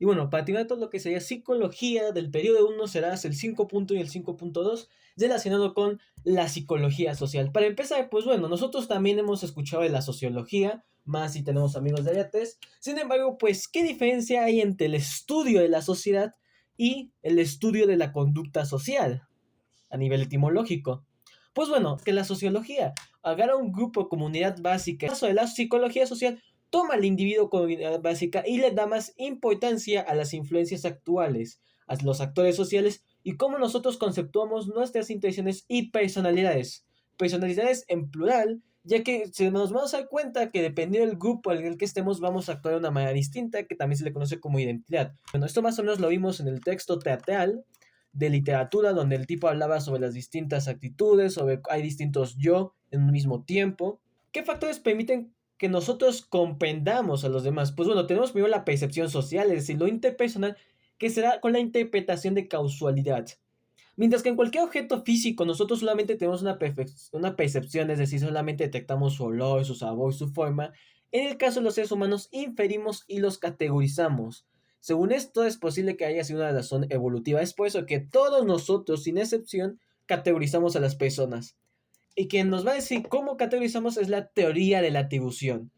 Y bueno, para terminar todo lo que sería psicología del periodo uno serás el 5 y el 5.2 relacionado con la psicología social. Para empezar, pues bueno, nosotros también hemos escuchado de la sociología, más si tenemos amigos de Ayates. Sin embargo, pues, ¿qué diferencia hay entre el estudio de la sociedad y el estudio de la conducta social a nivel etimológico? Pues bueno, que la sociología agarra un grupo, comunidad básica. En el caso de la psicología social, toma al individuo como comunidad básica y le da más importancia a las influencias actuales, a los actores sociales y cómo nosotros conceptuamos nuestras intenciones y personalidades. Personalidades en plural, ya que se nos vamos a dar cuenta que dependiendo del grupo en el que estemos vamos a actuar de una manera distinta, que también se le conoce como identidad. Bueno, esto más o menos lo vimos en el texto teatral de literatura, donde el tipo hablaba sobre las distintas actitudes, sobre hay distintos yo en un mismo tiempo. ¿Qué factores permiten que nosotros comprendamos a los demás? Pues bueno, tenemos primero la percepción social, es decir, lo interpersonal, que será con la interpretación de causalidad. Mientras que en cualquier objeto físico nosotros solamente tenemos una percepción, es decir, solamente detectamos su olor, su sabor, su forma. En el caso de los seres humanos inferimos y los categorizamos. Según esto es posible que haya sido una razón evolutiva. Es por eso que todos nosotros, sin excepción, categorizamos a las personas. Y quien nos va a decir cómo categorizamos es la teoría de la atribución.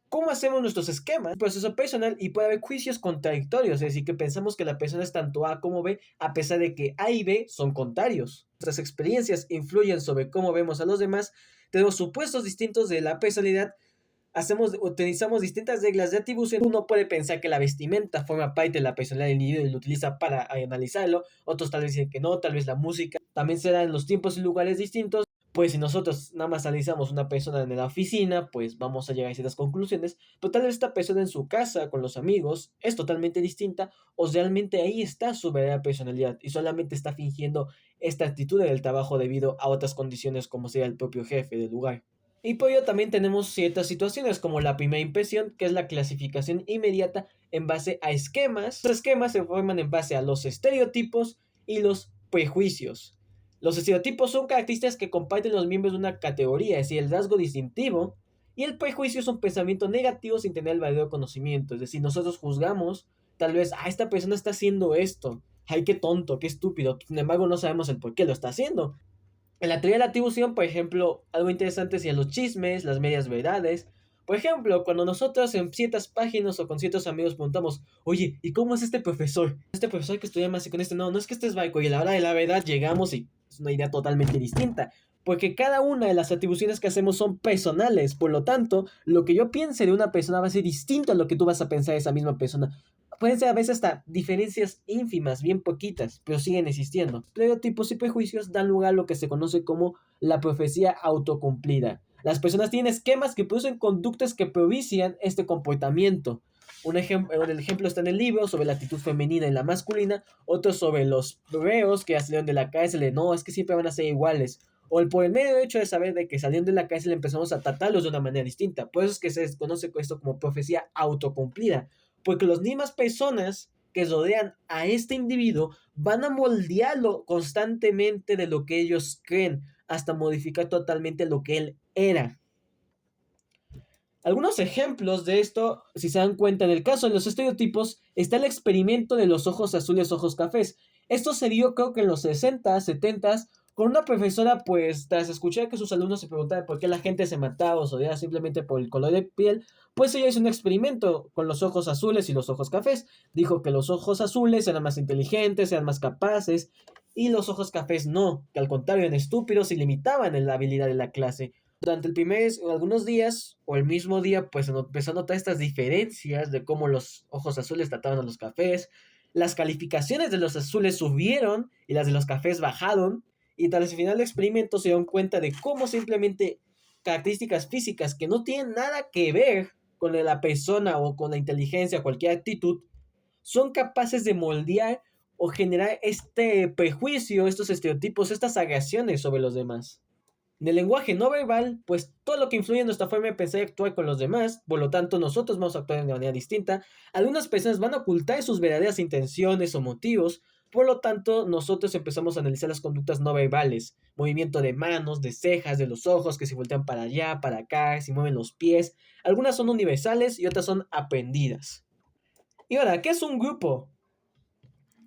¿Cómo hacemos nuestros esquemas? Proceso personal y puede haber juicios contradictorios, es decir, que pensamos que la persona es tanto A como B, a pesar de que A y B son contrarios. Nuestras experiencias influyen sobre cómo vemos a los demás, tenemos supuestos distintos de la personalidad, utilizamos distintas reglas de atribución. Uno puede pensar que la vestimenta forma parte de la personalidad del individuo y lo utiliza para analizarlo, otros tal vez dicen que no, tal vez la música. También se da en los tiempos y lugares distintos. Pues si nosotros nada más analizamos una persona en la oficina, pues vamos a llegar a ciertas conclusiones, pero tal vez esta persona en su casa, con los amigos, es totalmente distinta, o realmente ahí está su verdadera personalidad y solamente está fingiendo esta actitud en el trabajo debido a otras condiciones como sea el propio jefe del lugar. Y por ello también tenemos ciertas situaciones como la primera impresión, que es la clasificación inmediata en base a esquemas. Los esquemas se forman en base a los estereotipos y los prejuicios. Los estereotipos son características que comparten los miembros de una categoría, es decir, el rasgo distintivo, y el prejuicio es un pensamiento negativo sin tener el verdadero conocimiento, es decir, nosotros juzgamos, tal vez, esta persona está haciendo esto, ay, qué tonto, qué estúpido, sin embargo no sabemos el por qué lo está haciendo. En la teoría de la atribución, por ejemplo, algo interesante serían los chismes, las medias verdades. Por ejemplo, cuando nosotros en ciertas páginas o con ciertos amigos preguntamos, oye, ¿y cómo es este profesor? Este profesor que estudia más y con este no, no es que este es baico. Y a la hora de la verdad llegamos y es una idea totalmente distinta. Porque cada una de las atribuciones que hacemos son personales. Por lo tanto, lo que yo piense de una persona va a ser distinto a lo que tú vas a pensar de esa misma persona. Pueden ser a veces hasta diferencias ínfimas, bien poquitas, pero siguen existiendo. Estereotipos y prejuicios dan lugar a lo que se conoce como la profecía autocumplida. Las personas tienen esquemas que producen conductas que propician este comportamiento. El ejemplo está en el libro sobre la actitud femenina y la masculina, otro sobre los reos que salieron de la cárcel de no, es que siempre van a ser iguales. O el por el medio hecho de saber de que salieron de la cárcel empezamos a tratarlos de una manera distinta. Por eso es que se conoce esto como profecía autocumplida porque las mismas personas que rodean a este individuo van a moldearlo constantemente de lo que ellos creen, hasta modificar totalmente lo que él era. Algunos ejemplos de esto, si se dan cuenta, en el caso de los estereotipos, está el experimento de los ojos azules, ojos cafés. Esto se dio creo que en los 60, 70, con una profesora, pues tras escuchar que sus alumnos se preguntaban por qué la gente se mataba o se odiaba simplemente por el color de piel, pues ella hizo un experimento con los ojos azules y los ojos cafés. Dijo que los ojos azules eran más inteligentes, eran más capaces, y los ojos cafés no, que al contrario eran estúpidos y limitaban en la habilidad de la clase. Durante el primer, algunos días, o el mismo día, pues empezó a notar estas diferencias de cómo los ojos azules trataban a los cafés. Las calificaciones de los azules subieron y las de los cafés bajaron. Y tras el final del experimento se dieron cuenta de cómo simplemente características físicas que no tienen nada que ver con la persona o con la inteligencia o cualquier actitud, son capaces de moldear o generar este prejuicio, estos estereotipos, estas agresiones sobre los demás. En el lenguaje no verbal, pues todo lo que influye en nuestra forma de pensar y actuar con los demás, por lo tanto nosotros vamos a actuar de manera distinta. Algunas personas van a ocultar sus verdaderas intenciones o motivos, por lo tanto nosotros empezamos a analizar las conductas no verbales, movimiento de manos, de cejas, de los ojos, que se voltean para allá, para acá, si mueven los pies. Algunas son universales y otras son aprendidas. Y ahora, ¿qué es un grupo?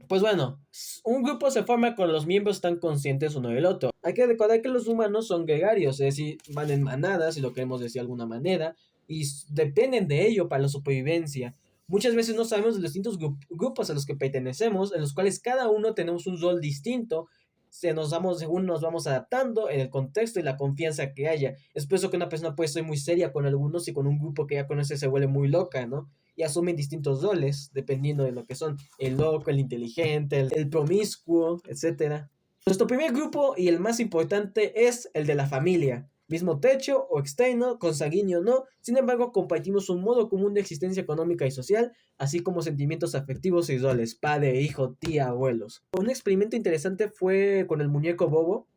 Pues bueno, un grupo se forma cuando los miembros están conscientes uno del otro. Hay que recordar que los humanos son gregarios, es decir, van en manadas, si lo queremos decir de alguna manera, y dependen de ello para la supervivencia. Muchas veces no sabemos de los distintos grupos a los que pertenecemos, en los cuales cada uno tenemos un rol distinto, según nos vamos adaptando en el contexto y la confianza que haya. Es por eso que una persona puede ser muy seria con algunos y con un grupo que ya conoce se vuelve muy loca, ¿no? Y asumen distintos roles dependiendo de lo que son el loco, el inteligente, el promiscuo, etcétera. Nuestro primer grupo y el más importante es el de la familia. Mismo techo o externo, consanguíneo o no, sin embargo compartimos un modo común de existencia económica y social, así como sentimientos afectivos y roles, padre, hijo, tía, abuelos. Un experimento interesante fue con el muñeco Bobo.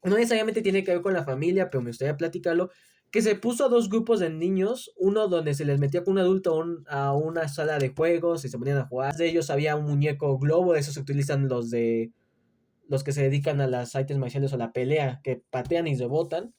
No necesariamente tiene que ver con la familia, pero me gustaría platicarlo, que se puso a dos grupos de niños, uno donde se les metía con un adulto a una sala de juegos y se ponían a jugar. De ellos había un muñeco globo, de esos se utilizan los que se dedican a las artes marciales o la pelea, que patean y rebotan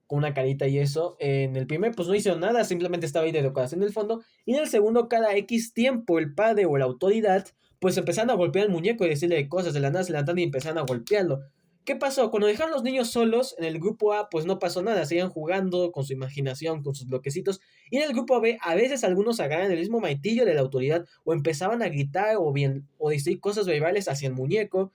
con una carita y eso. En el primer, pues no hizo nada, simplemente estaba ahí de decoración del fondo. Y en el segundo, cada X tiempo, el padre o la autoridad, pues empezaron a golpear al muñeco y decirle cosas de la nada, se levantaban y empezaron a golpearlo. ¿Qué pasó? Cuando dejaron los niños solos en el grupo A, pues no pasó nada, seguían jugando con su imaginación, con sus bloquecitos. Y en el grupo B, a veces algunos agarran el mismo martillo de la autoridad o empezaban a gritar o decir cosas verbales hacia el muñeco.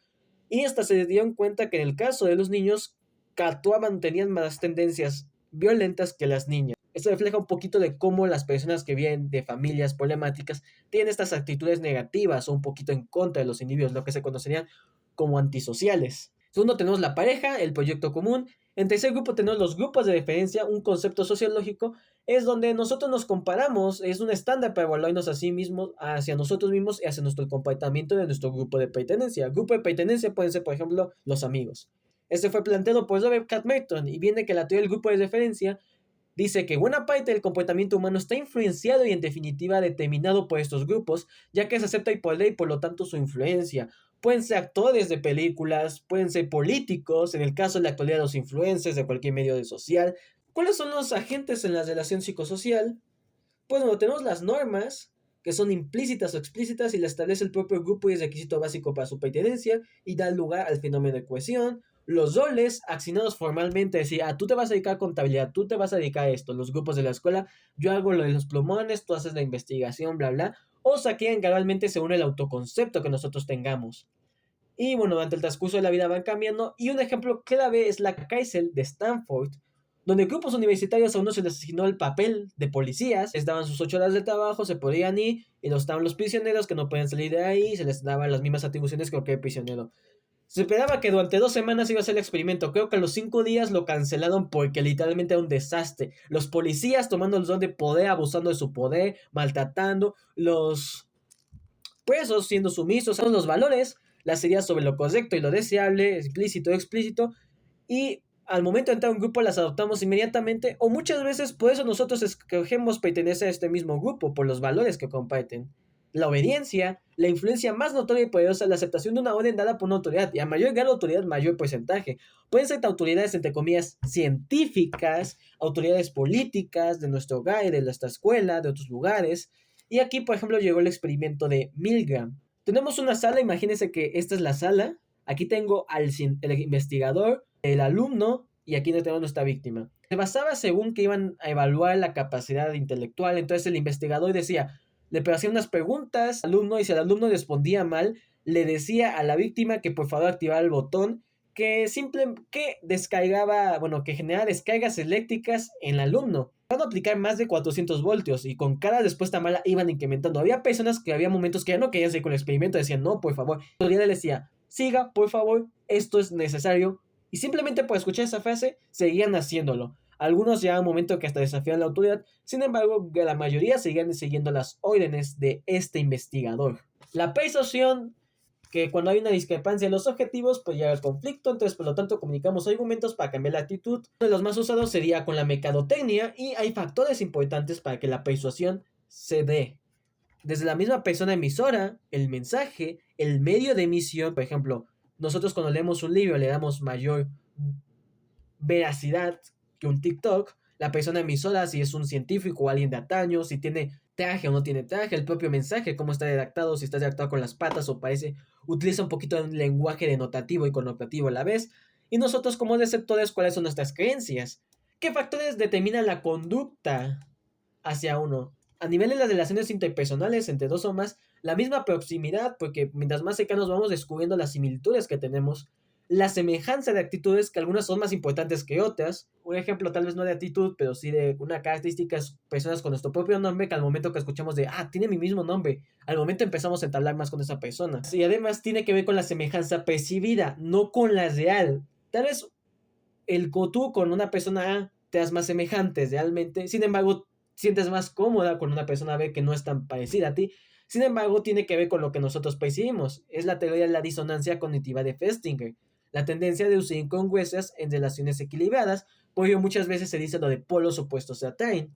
Y hasta se dieron cuenta que en el caso de los niños, actuaban, tenían más tendencias violentas que las niñas. Esto refleja un poquito de cómo las personas que vienen de familias problemáticas tienen estas actitudes negativas o un poquito en contra de los individuos, lo que se conocerían como antisociales. Segundo, tenemos la pareja, el proyecto común. En tercer grupo tenemos los grupos de referencia, un concepto sociológico, es donde nosotros nos comparamos, es un estándar para evaluarnos a sí mismos, hacia nosotros mismos y hacia nuestro comportamiento de nuestro grupo de pertenencia. Grupo de pertenencia pueden ser, por ejemplo, los amigos. Este fue planteado por Robert Merton y viene que la teoría del grupo de referencia dice que buena parte del comportamiento humano está influenciado y en definitiva determinado por estos grupos, ya que se acepta y por ley, por lo tanto su influencia. Pueden ser actores de películas, pueden ser políticos, en el caso de la actualidad los influencers de cualquier medio de social. ¿Cuáles son los agentes en la relación psicosocial? Pues bueno, tenemos las normas, que son implícitas o explícitas y las establece el propio grupo y es requisito básico para su pertenencia y da lugar al fenómeno de cohesión. Los roles asignados formalmente, es decir, tú te vas a dedicar a contabilidad, tú te vas a dedicar a esto, los grupos de la escuela, yo hago lo de los plumones, tú haces la investigación, bla, bla, o saquean gradualmente según el autoconcepto que nosotros tengamos. Y bueno, durante el transcurso de la vida van cambiando. Y un ejemplo clave es la cárcel de Stanford, donde grupos universitarios a uno se les asignó el papel de policías, les daban sus 8 horas de trabajo, se podían ir, y los estaban los prisioneros que no podían salir de ahí, se les daban las mismas atribuciones que cualquier prisionero. Se esperaba que durante 2 semanas iba a ser el experimento. Creo que a los 5 días lo cancelaron porque literalmente era un desastre. Los policías tomando el rol de poder, abusando de su poder, maltratando. Los presos siendo sumisos a los valores, las ideas sobre lo correcto y lo deseable, explícito, explícito, y al momento de entrar a un grupo las adoptamos inmediatamente, o muchas veces por eso nosotros escogemos pertenecer a este mismo grupo, por los valores que comparten. La obediencia, la influencia más notoria y poderosa, la aceptación de una orden dada por una autoridad, y a mayor grado de autoridad, mayor porcentaje. Pueden ser autoridades, entre comillas, científicas, autoridades políticas, de nuestro hogar, de nuestra escuela, de otros lugares. Y aquí, por ejemplo, llegó el experimento de Milgram. Tenemos una sala, imagínense que esta es la sala. Aquí tengo el investigador, el alumno y aquí tenemos nuestra víctima. Se basaba según que iban a evaluar la capacidad intelectual. Entonces el investigador decía, le hacía unas preguntas al alumno y si el alumno respondía mal, le decía a la víctima que por favor activara el botón que descargaba, bueno, que generaba descargas eléctricas en el alumno. Van a aplicar más de 400 voltios y con cada respuesta mala iban incrementando. Había personas que había momentos que ya no querían seguir con el experimento, decían, no, por favor. La autoridad le decía, siga, por favor, esto es necesario. Y simplemente por escuchar esa frase, seguían haciéndolo. Algunos llegaban a un momento que hasta desafían la autoridad, sin embargo, la mayoría seguían siguiendo las órdenes de este investigador. La persuasión, que cuando hay una discrepancia en los objetivos, pues llega el conflicto, entonces por lo tanto comunicamos argumentos para cambiar la actitud. Uno de los más usados sería con la mercadotecnia y hay factores importantes para que la persuasión se dé. Desde la misma persona emisora, el mensaje, el medio de emisión, por ejemplo, nosotros cuando leemos un libro le damos mayor veracidad que un TikTok. La persona emisora, si es un científico o alguien de antaño, si tiene traje o no tiene traje, el propio mensaje, cómo está redactado, si está redactado con las patas o parece, utiliza un poquito de un lenguaje denotativo y connotativo a la vez, y nosotros como receptores, cuáles son nuestras creencias, qué factores determinan la conducta hacia uno. A nivel de las relaciones interpersonales entre dos o más, la misma proximidad, porque mientras más cercanos vamos descubriendo las similitudes que tenemos, la semejanza de actitudes que algunas son más importantes que otras. Un ejemplo tal vez no de actitud, pero sí de una característica, personas con nuestro propio nombre que al momento que escuchamos de, tiene mi mismo nombre, al momento empezamos a entablar más con esa persona. Y además tiene que ver con la semejanza percibida, no con la real. Tal vez tú con una persona A te das más semejantes realmente, sin embargo, sientes más cómoda con una persona B que no es tan parecida a ti. Sin embargo, tiene que ver con lo que nosotros percibimos. Es la teoría de la disonancia cognitiva de Festinger, la tendencia de usar incongruencias en relaciones equilibradas, por ello muchas veces se dice lo de polos opuestos se atraen.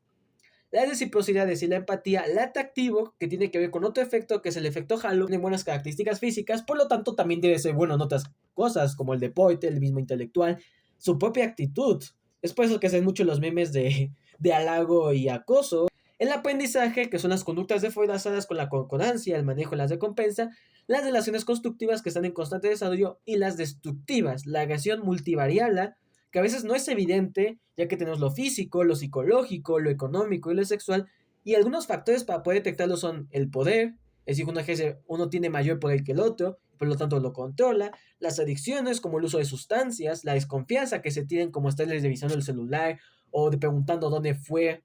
La reciprocidad y la empatía, el atractivo, que tiene que ver con otro efecto, que es el efecto halo, tiene buenas características físicas, por lo tanto también debe ser bueno en otras cosas, como el deporte, el mismo intelectual, su propia actitud. Es por eso que hacen mucho los memes de halago y acoso. El aprendizaje, que son las conductas reforzadas con la concordancia, el manejo de las recompensas, las relaciones constructivas que están en constante desarrollo y las destructivas, la agresión multivariada, que a veces no es evidente, ya que tenemos lo físico, lo psicológico, lo económico y lo sexual, y algunos factores para poder detectarlo son el poder, es decir, uno tiene mayor poder que el otro, por lo tanto lo controla, las adicciones como el uso de sustancias, la desconfianza que se tienen como estarles revisando el celular o de preguntando dónde fue,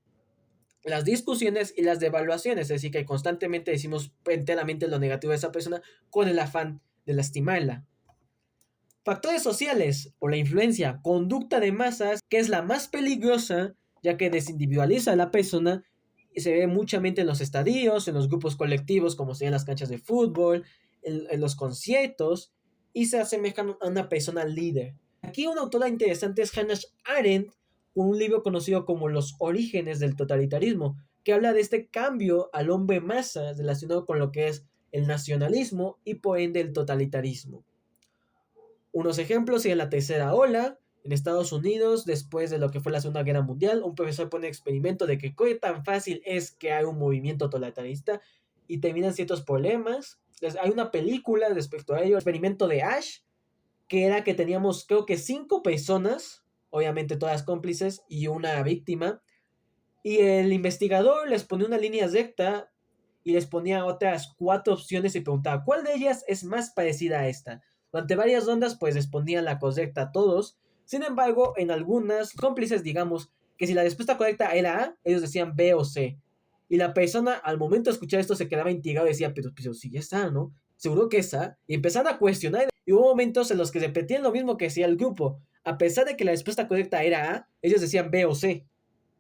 las discusiones y las devaluaciones, es decir, que constantemente decimos enteramente lo negativo de esa persona con el afán de lastimarla. Factores sociales o la influencia, conducta de masas, que es la más peligrosa, ya que desindividualiza a la persona y se ve muchamente en los estadios, en los grupos colectivos, como serían las canchas de fútbol, en los conciertos, y se asemejan a una persona líder. Aquí una autora interesante es Hannah Arendt, con un libro conocido como Los orígenes del totalitarismo, que habla de este cambio al hombre masa relacionado con lo que es el nacionalismo y por ende el totalitarismo. Unos ejemplos serían la tercera ola. En Estados Unidos, después de lo que fue la Segunda Guerra Mundial, un profesor pone experimento de que qué tan fácil es que hay un movimiento totalitarista y terminan ciertos problemas. Entonces, hay una película respecto a ello, el experimento de Ash, que era que teníamos creo que 5 personas, obviamente todas cómplices, y una víctima, y el investigador les ponía una línea recta y les ponía otras 4 opciones y preguntaba, ¿cuál de ellas es más parecida a esta? Durante varias rondas, pues respondían la correcta a todos. Sin embargo, en algunas cómplices, digamos, que si la respuesta correcta era A, ellos decían B o C. Y la persona, al momento de escuchar esto, se quedaba intrigado y decía, pero si es A, ¿no? Seguro que es A. Y empezaron a cuestionar. Y hubo momentos en los que repetían lo mismo que decía el grupo. A pesar de que la respuesta correcta era A, ellos decían B o C.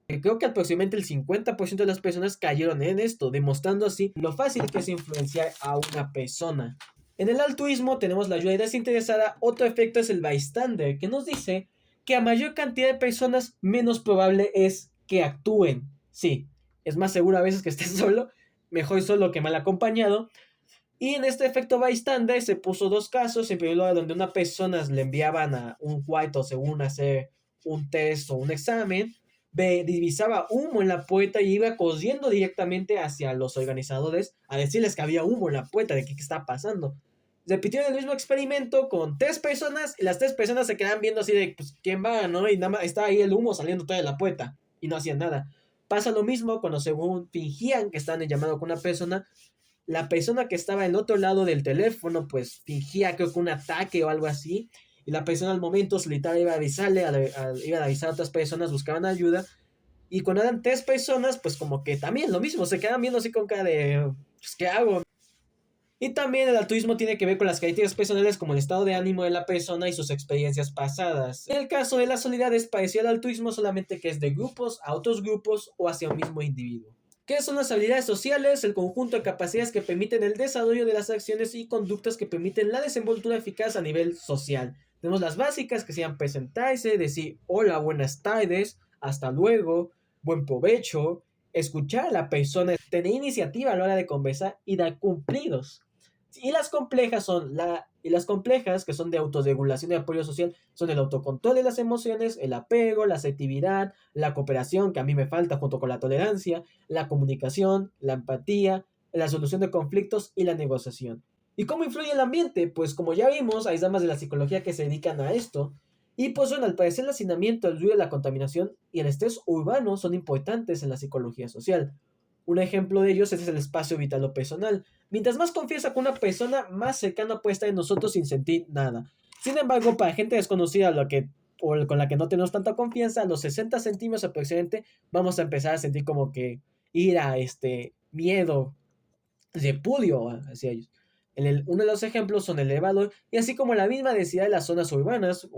Creo que aproximadamente el 50% de las personas cayeron en esto, demostrando así lo fácil que es influenciar a una persona. En el altruismo tenemos la ayuda desinteresada, otro efecto es el bystander, que nos dice que a mayor cantidad de personas, menos probable es que actúen. Sí, es más seguro a veces que estés solo, mejor solo que mal acompañado. Y en este efecto bystander se puso 2 casos, en primer lugar donde una persona le enviaban a un cuarto según hacer un test o un examen, divisaba humo en la puerta y iba corriendo directamente hacia los organizadores a decirles que había humo en la puerta, de qué está pasando. Repitieron el mismo experimento con 3 personas y las 3 personas se quedaban viendo así de, pues, ¿quién va, no? Y nada más estaba ahí el humo saliendo toda de la puerta y no hacían nada. Pasa lo mismo cuando según fingían que estaban en llamado con una persona, la persona que estaba al otro lado del teléfono, pues fingía creo que un ataque o algo así, y la persona al momento solitaria iba a avisarle, iba a avisar a otras personas, buscaban ayuda, y cuando eran 3 personas, pues como que también lo mismo, se quedan viendo así con cara de, pues, ¿qué hago? Y también el altruismo tiene que ver con las características personales como el estado de ánimo de la persona y sus experiencias pasadas. En el caso de la solidaridad es parecido al altruismo, solamente que es de grupos a otros grupos o hacia un mismo individuo. ¿Qué son las habilidades sociales? El conjunto de capacidades que permiten el desarrollo de las acciones y conductas que permiten la desenvoltura eficaz a nivel social. Tenemos las básicas que sean presentarse, decir hola, buenas tardes, hasta luego, buen provecho, escuchar a la persona, tener iniciativa a la hora de conversar y dar cumplidos. Y las complejas, que son de autorregulación y apoyo social, son el autocontrol de las emociones, el apego, la asertividad, la cooperación, que a mí me falta junto con la tolerancia, la comunicación, la empatía, la solución de conflictos y la negociación. ¿Y cómo influye el ambiente? Pues como ya vimos, hay ramas de la psicología que se dedican a esto. Y pues bueno, al parecer el hacinamiento, el ruido, la contaminación y el estrés urbano son importantes en la psicología social. Un ejemplo de ellos es el espacio vital o personal. Mientras más confianza con una persona, más cercana puede estar de nosotros sin sentir nada. Sin embargo, para gente desconocida o con la que no tenemos tanta confianza, a los 60 centímetros aproximadamente vamos a empezar a sentir como que ira, miedo, repudio hacia ellos. Uno de los ejemplos son el elevador, y así como la misma densidad de las zonas urbanas,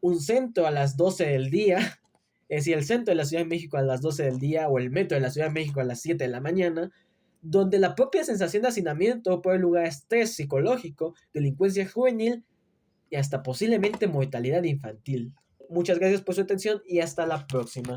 un centro a las 12 del día, es decir, el centro de la Ciudad de México a las 12 del día, o el metro de la Ciudad de México a las 7 de la mañana, donde la propia sensación de hacinamiento puede lugar a estrés psicológico, delincuencia juvenil y hasta posiblemente mortalidad infantil. Muchas gracias por su atención y hasta la próxima.